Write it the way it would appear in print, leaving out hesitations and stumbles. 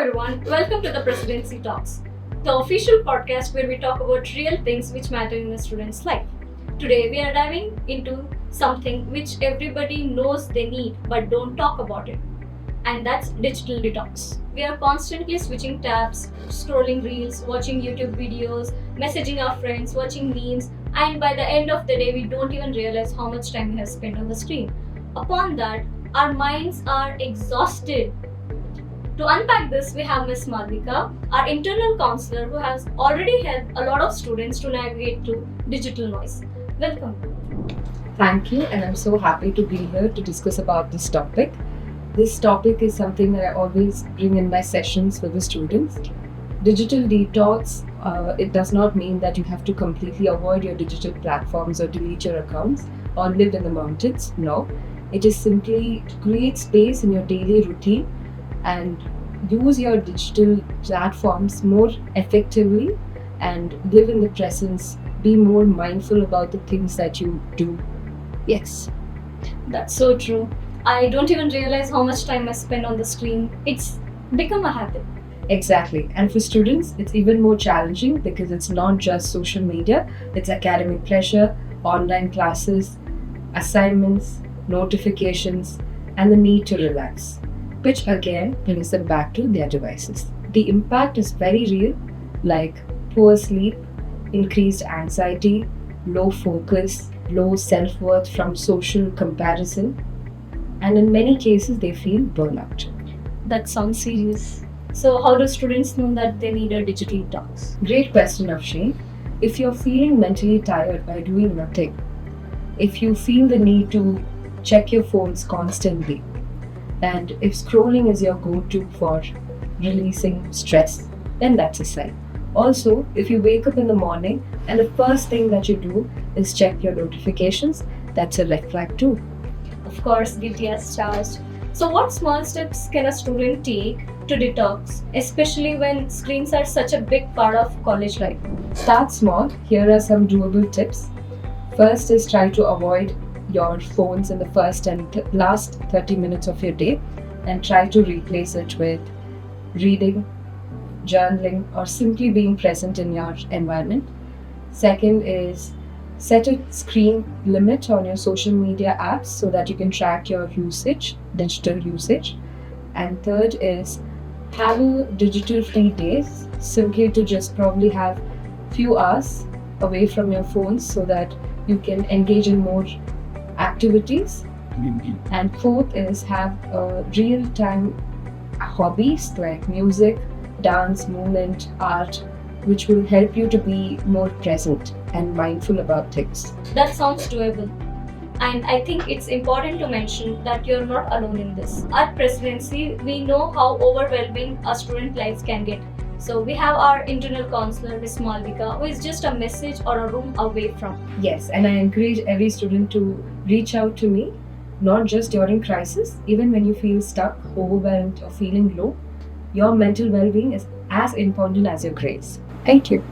everyone, welcome to the Presidency Talks, the official podcast where we talk about real things which matter in a student's life. Today we are diving into something which everybody knows they need but don't talk about it, and that's digital detox. We are constantly switching tabs, scrolling reels, watching YouTube videos, messaging our friends, watching memes, and by the end of the day we don't even realize how much time we have spent on the screen. Upon that, our minds are exhausted. To unpack this, we have Ms. Malavika, our internal counselor who has already helped a lot of students to navigate through digital noise. Welcome. Thank you, and I'm so happy to be here to discuss about this topic. This topic is something that I always bring in my sessions with the students. Digital detox, it does not mean that you have to completely avoid your digital platforms or delete your accounts or live in the mountains. No, it is simply to create space in your daily routine and use your digital platforms more effectively and live in the presence, be more mindful about the things that you do. Yes. That's so true. I don't even realize how much time I spend on the screen. It's become a habit. Exactly. And for students, it's even more challenging because it's not just social media, it's academic pressure, online classes, assignments, notifications, and the need to relax, which again brings them back to their devices. The impact is very real, like poor sleep, increased anxiety, low focus, low self-worth from social comparison, and in many cases they feel burnout. That sounds serious. So how do students know that they need a digital detox? Great question, Afshin. If you're feeling mentally tired by doing nothing, if you feel the need to check your phones constantly, and if scrolling is your go-to for releasing stress, then that's a sign. Also, if you wake up in the morning and the first thing that you do is check your notifications, that's a red flag too. Of course, guilty as charged. So what small steps can a student take to detox, especially when screens are such a big part of college life? Start small. Here are some doable tips. First is try to avoid your phones in the first and last 30 minutes of your day and try to replace it with reading, journaling, or simply being present in your environment. Second is set a screen limit on your social media apps so that you can track your usage, digital usage. And third is have a digital free days, simply to just probably have few hours away from your phones so that you can engage in more activities. And fourth is have real-time hobbies like music, dance, movement, art, which will help you to be more present and mindful about things. That sounds doable. And I think it's important to mention that you're not alone in this. At Presidency, we know how overwhelming our student lives can get. So we have our internal counselor, Ms. Malavika, who is just a message or a room away from. Yes, and I encourage every student to reach out to me, not just during crisis, even when you feel stuck, overwhelmed, or feeling low. Your mental well-being is as important as your grades. Thank you.